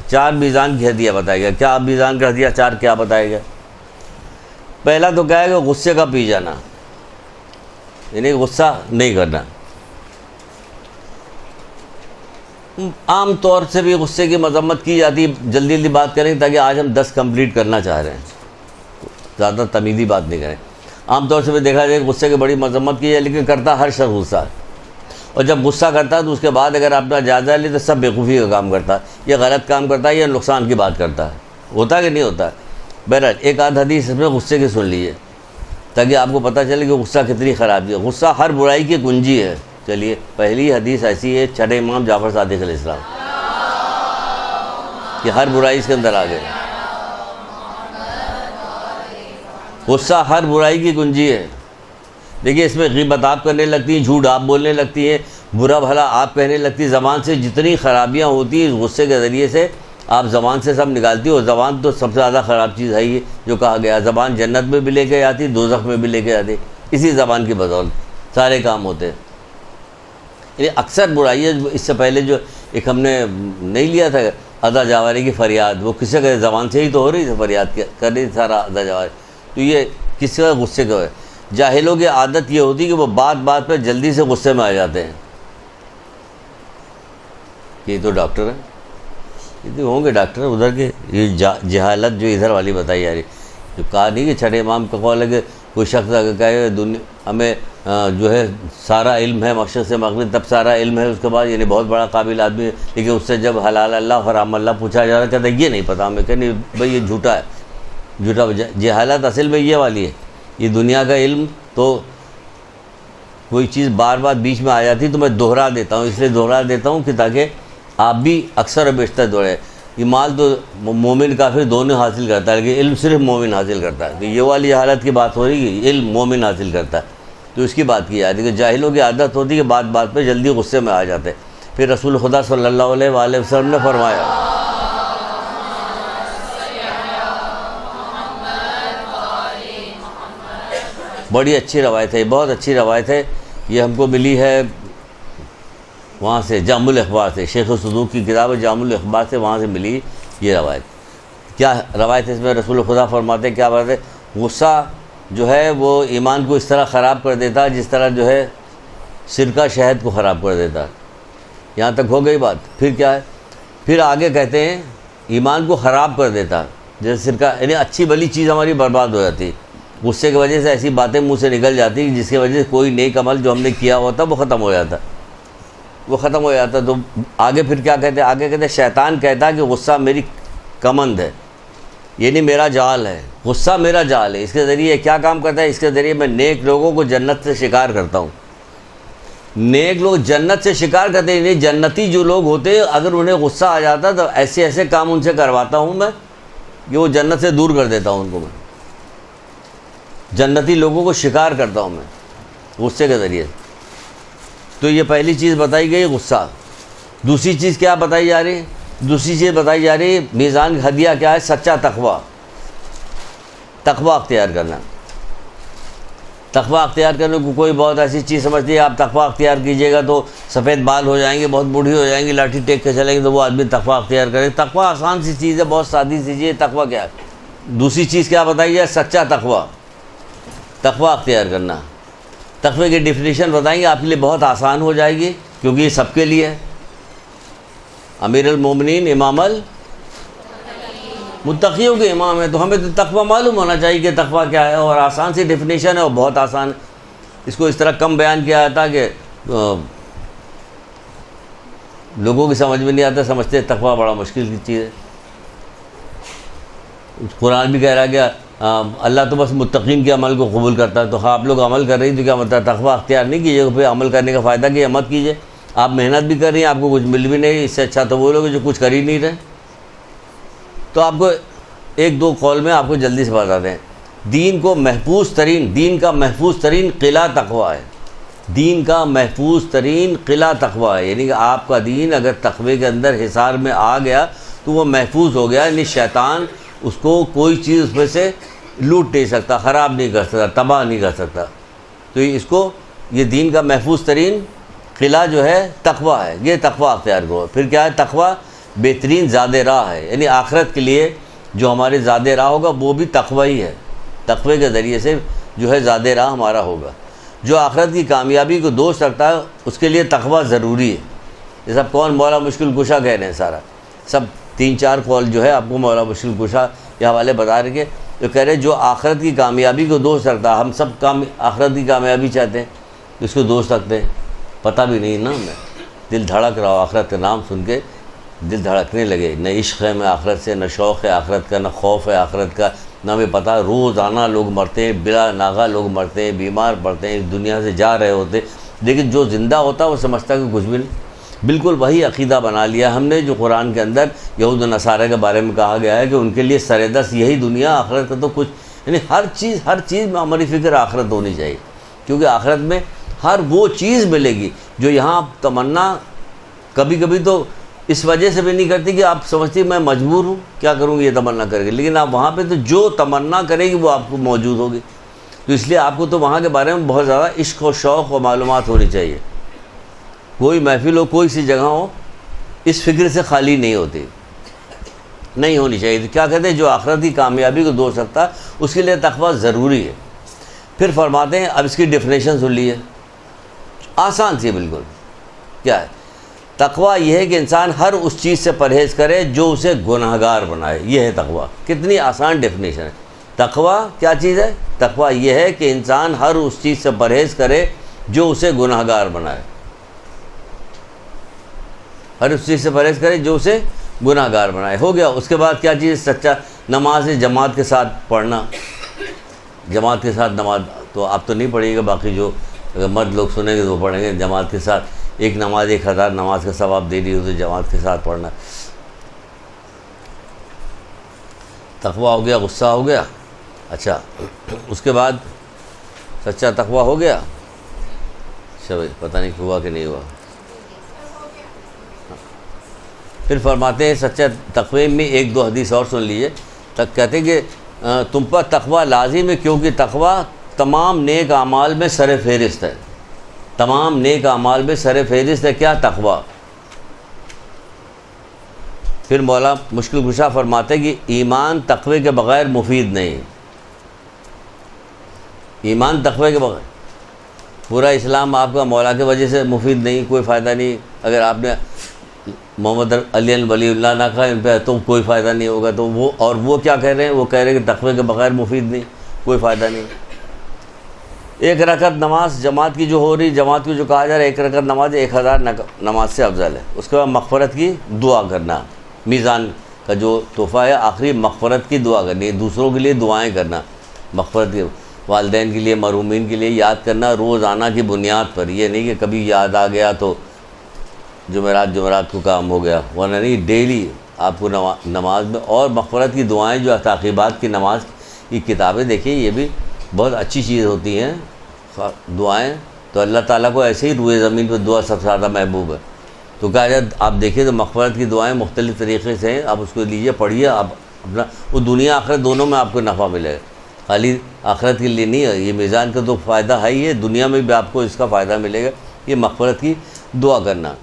4 میزان کی ہدیہ بتائے گا. کیا میزان کا ہدیہ 4 کیا بتائے گا؟ پہلا تو کہے گا غصے کا پی جانا، یعنی غصہ نہیں کرنا. عام طور سے بھی غصے کی مذمت کی جاتی ہے، جلدی جلدی بات کریں تاکہ آج ہم 10 کمپلیٹ کرنا چاہ رہے ہیں، زیادہ تمیزی بات نہیں کریں. عام طور سے بھی دیکھا جائے کہ غصے کی بڑی مذمت کی ہے، لیکن کرتا ہر شخص غصہ ہے. اور جب غصہ کرتا ہے تو اس کے بعد اگر اپنا جائزہ لے تو سب بیوقوفی کا کام کرتا ہے، یا غلط کام کرتا ہے یا نقصان کی بات کرتا ہے. ہوتا کہ نہیں ہوتا؟ بہرحال ایک آدھ حدیث اس میں غصے کی سن لیجیے تاکہ آپ کو پتہ چلے کہ غصہ کتنی خرابی ہے. غصہ ہر برائی کی کنجی ہے. چلیے پہلی حدیث ایسی ہے چھٹے امام جعفر صادق علیہ السلام کہ ہر برائی اس کے اندر آ گئی. غصہ ہر برائی کی کنجی ہے. دیکھیے اس میں غیبت آپ کرنے لگتی ہیں، جھوٹ آپ بولنے لگتی ہیں، برا بھلا آپ کہنے لگتی. زبان سے جتنی خرابیاں ہوتی ہیں اس غصے کے ذریعے سے آپ زبان سے سب نکالتی ہو. زبان تو سب سے زیادہ خراب چیز ہے یہ جو کہا گیا، زبان جنت میں بھی لے کے آتی، دوزخ میں بھی لے کے آتی. اسی زبان کی بدولت سارے کام ہوتے ہیں. یعنی اکثر برائیاں اس سے پہلے جو ایک ہم نے نہیں لیا تھا ادا جاواری کی فریاد، وہ کسی کے زبان سے ہی تو ہو رہی تھی، فریاد کر رہی سارا ادا جاواری. تو یہ کس کا غصے کا ہے؟ جاہلوں کی عادت یہ ہوتی کہ وہ بات بات پہ جلدی سے غصے میں آ جاتے ہیں. یہ تو ڈاکٹر ہیں، یہ تو ہوں گے ڈاکٹر ادھر کے. یہ جہالت جو ادھر والی بتائی جا رہی، جو کہا نہیں کہ چھٹے امام کا قول ہے کہ کوئی شخص اگر کہے ہمیں جو ہے سارا علم ہے مشرق سے مغرب تب سارا علم ہے، اس کے بعد یعنی بہت بڑا قابل آدمی ہے، لیکن اس سے جب حلال اللہ حرام اللہ پوچھا جا رہا ہے کہتا ہے یہ نہیں پتہ ہمیں. کہ نہیں بھائی یہ جھوٹا ہے. جھوٹا جہالت اصل میں یہ والی ہے. یہ دنیا کا علم تو کوئی چیز بار بار بیچ میں آ جاتی تو میں دوہرا دیتا ہوں، اس لیے دوہرا دیتا ہوں کہ تاکہ آپ بھی اکثر و بیشتر دوڑے. یہ مال تو مومن کافر دونوں حاصل کرتا ہے، لیکن علم صرف مومن حاصل کرتا ہے. تو یہ والی حالت کی بات ہو رہی ہے، علم مومن حاصل کرتا ہے تو اس کی بات کی جاتی ہے. کہ جاہلوں کی عادت ہوتی ہے کہ بات بات پہ جلدی غصے میں آ جاتے. پھر رسول خدا صلی اللہ علیہ وآلہ وسلم نے فرمایا، بڑی اچھی روایت ہے، بہت اچھی روایت ہے. یہ ہم کو ملی ہے وہاں سے جامع الاخبار سے، شیخ صدوق کی کتاب جامع الاخبار سے، وہاں سے ملی یہ روایت. کیا روایت ہے اس میں؟ رسول خدا فرماتے ہیں، کیا بات ہے؟ غصہ جو ہے وہ ایمان کو اس طرح خراب کر دیتا ہے جس طرح جو ہے سرکہ شہد کو خراب کر دیتا ہے. یہاں تک ہو گئی بات. پھر کیا ہے؟ پھر آگے کہتے ہیں ایمان کو خراب کر دیتا ہے جیسے سرکہ، یعنی اچھی بھلی چیز ہماری برباد ہو جاتی. غصے کی وجہ سے ایسی باتیں منہ سے نکل جاتی جس کی وجہ سے کوئی نیک عمل جو ہم نے کیا ہوتا وہ ختم ہو جاتا، وہ ختم ہو جاتا. تو آگے پھر کیا کہتے ہیں؟ آگے کہتے ہیں شیطان کہتا ہے کہ غصہ میری کمند ہے، یعنی میرا جال ہے. غصہ میرا جال ہے. اس کے ذریعے کیا کام کرتا ہے؟ اس کے ذریعے میں نیک لوگوں کو جنت سے شکار کرتا ہوں. نیک لوگ جنت سے شکار کرتے ہیں، یعنی جنتی جو لوگ ہوتے ہیں اگر انہیں غصہ آ جاتا تو ایسے ایسے کام ان سے کرواتا ہوں میں کہ وہ جنت سے دور کر دیتا ہوں ان کو. میں جنتی لوگوں کو شکار کرتا ہوں میں غصے کے ذریعے. تو یہ پہلی چیز بتائی گئی غصہ. دوسری چیز کیا بتائی جا رہی ہے؟ دوسری چیز بتائی جا رہی ہے میزان ہدیہ کیا ہے؟ سچا تقویٰ. تقویٰ اختیار کرنا. تقویٰ اختیار کرنے کو کوئی بہت ایسی چیز سمجھتی ہے آپ تقویٰ اختیار کیجیے گا تو سفید بال ہو جائیں گے، بہت بوڑھی ہو جائیں گی، لاٹھی ٹیک کے چلیں گے تو وہ آدمی تقویٰ اختیار کرے. تقویٰ آسان سی چیز ہے، بہت سادی سی چیز ہے. تقویٰ کیا ہے؟ دوسری چیز کیا بتائی جائے؟ سچا تقویٰ. تقویٰ اختیار کرنا. تقوی کی ڈیفینیشن بتائیں گے آپ کے لیے بہت آسان ہو جائے گی کیونکہ یہ سب کے لیے ہے. امیر المومنین امام متقیوں کے امام ہے تو ہمیں تو تقویٰ معلوم ہونا چاہیے کہ تقویٰ کیا ہے. اور آسان سی ڈیفینیشن ہے اور بہت آسان. اس کو اس طرح کم بیان کیا جاتا کہ لوگوں کی سمجھ میں نہیں آتا، سمجھتے تقویٰ بڑا مشکل کی چیز ہے. قرآن بھی کہہ رہا کہ اللہ تو بس متقین کے عمل کو قبول کرتا ہے. تو ہاں آپ لوگ عمل کر رہی ہیں تو کیا مطلب تقویٰ اختیار نہیں کیجیے پھر عمل کرنے کا فائدہ کہ مت کیجیے. آپ محنت بھی کر رہی ہیں، آپ کو کچھ مل بھی نہیں، اس سے اچھا تو وہ لوگ جو کچھ کر ہی نہیں رہے. تو آپ کو ایک دو قول میں آپ کو جلدی سے بتاتے ہیں. دین کا محفوظ ترین قلعہ تقویٰ ہے. دین کا محفوظ ترین قلعہ تقویٰ ہے. یعنی کہ آپ کا دین اگر تقوی کے اندر حصار میں آ گیا تو وہ محفوظ ہو گیا. یعنی شیطان اس کو کوئی چیز اس میں سے لوٹ نہیں سکتا، خراب نہیں کر سکتا، تباہ نہیں کر سکتا. تو اس کو یہ دین کا محفوظ ترین قلعہ جو ہے تقویٰ ہے. یہ تقویٰ اختیار کرو. پھر کیا ہے تقویٰ؟ بہترین زاد راہ ہے، یعنی آخرت کے لیے جو ہمارے زاد راہ ہوگا وہ بھی تقوی ہی ہے، تقوی کے ذریعے سے جو ہے زاد راہ ہمارا ہوگا۔ جو آخرت کی کامیابی کو دوست رکھتا ہے اس کے لیے تقوی ضروری ہے۔ یہ سب کون مولا مشکل کشا کہہ رہے ہیں، سارا سب 3-4 قول جو ہے آپ کو مولا مشکل کشا یہ حوالے بتا رہے کہ جو کہہ رہے جو آخرت کی کامیابی کو دوست رکھتا ہے، ہم سب آخرت کی کامیابی چاہتے ہیں، اس کو دوست رکھتے ہیں، پتہ بھی نہیں نا ہمیں، دل دھڑک رہا ہو آخرت کا نام سن کے، دل دھڑکنے لگے، نہ عشق ہے میں آخرت سے، نہ شوق ہے آخرت کا، نہ خوف ہے آخرت کا، نہ ہمیں پتہ روزانہ لوگ مرتے ہیں، بلا ناغہ لوگ مرتے ہیں، بیمار پڑتے ہیں، اس دنیا سے جا رہے ہوتے، لیکن جو زندہ ہوتا ہے وہ سمجھتا ہے کہ کچھ بھی نہیں۔ بالکل وہی عقیدہ بنا لیا ہم نے جو قرآن کے اندر یہود و نصارہ کے بارے میں کہا گیا ہے کہ ان کے لیے سر دست یہی دنیا، آخرت کا تو کچھ، یعنی ہر چیز میں ہماری فکر آخرت ہونی چاہیے، کیونکہ آخرت میں ہر وہ چیز ملے گی جو یہاں تمنا کبھی کبھی تو اس وجہ سے بھی نہیں کرتی کہ آپ سمجھتی میں مجبور ہوں کیا کروں گی یہ تمنا کرے گی، لیکن آپ وہاں پہ تو جو تمنا کرے گی وہ آپ کو موجود ہوگی، تو اس لیے آپ کو تو وہاں کے بارے میں بہت زیادہ عشق و شوق و معلومات ہونی چاہیے۔ کوئی محفل ہو، کوئی سی جگہ ہو، اس فکر سے خالی نہیں ہوتی، نہیں ہونی چاہیے۔ تو کیا کہتے ہیں جو آخرت کی کامیابی کو دوست رکھتا ہے اس کے لیے تقویٰ ضروری ہے۔ پھر فرماتے ہیں، اب اس کی ڈیفینیشن سن لیے، آسان سی بالکل، کیا ہے تقویٰ؟ یہ ہے کہ انسان ہر اس چیز سے پرہیز کرے جو اسے گناہگار بنائے، یہ ہے تقویٰ۔ کتنی آسان ڈیفینیشن ہے۔ تقویٰ کیا چیز ہے؟ تقویٰ یہ ہے کہ انسان ہر اس چیز سے پرہیز کرے جو اسے گناہگار بنائے، ہر اس چیز سے پرہیز کرے جو اسے گناہ گار بنائے۔ ہو گیا۔ اس کے بعد کیا چیز؟ سچا نماز جماعت کے ساتھ پڑھنا، جماعت کے ساتھ نماز تو آپ تو نہیں پڑھیے گا، باقی جو اگر مرد لوگ سنیں گے تو وہ پڑھیں گے، جماعت کے ساتھ ایک نماز 1000 نماز کا ثواب دے رہی ہو تو جماعت کے ساتھ پڑھنا۔ تقویٰ ہو گیا، غصہ ہو گیا، اچھا اس کے بعد سچا تقویٰ ہو گیا، شاید پتہ نہیں ہوا کہ نہیں ہوا۔ پھر فرماتے ہیں سچا تقوی میں 1-2 حدیث اور سن لیجیے، تک کہتے ہیں کہ تم پر تقویٰ لازم ہے کیونکہ تقویٰ تمام نیک اعمال میں سر فہرست ہے، تمام نیک اعمال میں سر فہرست ہے کیا؟ تقویٰ۔ پھر مولا مشکل کشا فرماتے ہیں کہ ایمان تقوی کے بغیر مفید نہیں، ایمان تقوی کے بغیر، پورا اسلام آپ کا مولا کی وجہ سے مفید نہیں، کوئی فائدہ نہیں۔ اگر آپ نے محمد علی ولی اللہ نہ کہا ان پہ تو کوئی فائدہ نہیں ہوگا، تو وہ کیا کہہ رہے ہیں؟ وہ کہہ رہے ہیں کہ تقوی کے بغیر مفید نہیں، کوئی فائدہ نہیں۔ 1 رکعت نماز جماعت کی جو ہو رہی، جماعت کو جو کہا جا رہا ہے 1 رکعت نماز 1000 نماز سے افضل ہے۔ اس کے بعد مغفرت کی دعا کرنا، میزان کا جو تحفہ ہے آخری مغفرت کی دعا کرنی ہے، دوسروں کے لیے دعائیں کرنا، مغفرت کی، والدین کے لیے، مرحومین کے لیے یاد کرنا روزانہ کی بنیاد پر، یہ نہیں کہ کبھی یاد آ گیا تو جمعرات کو کام ہو گیا، ورنہ نہیں، ڈیلی آپ کو نماز میں، اور مغفرت کی دعائیں جو تعقیبات کی نماز کی کتابیں دیکھیں، یہ بھی بہت اچھی چیز ہوتی ہیں دعائیں، تو اللہ تعالیٰ کو ایسے ہی روئے زمین پہ دعا سب سے زیادہ محبوب ہے، تو کہا جائے آپ دیکھیں تو مغفرت کی دعائیں مختلف طریقے سے ہیں، آپ اس کو لیجئے، پڑھیے، آپ اپنا وہ دنیا آخرت دونوں میں آپ کو نفع ملے گا، خالی آخرت کے لیے نہیں ہے، یہ میزان کا تو فائدہ ہے ہی ہے، دنیا میں بھی آپ کو اس کا فائدہ ملے گا، یہ مغفرت کی دعا کرنا۔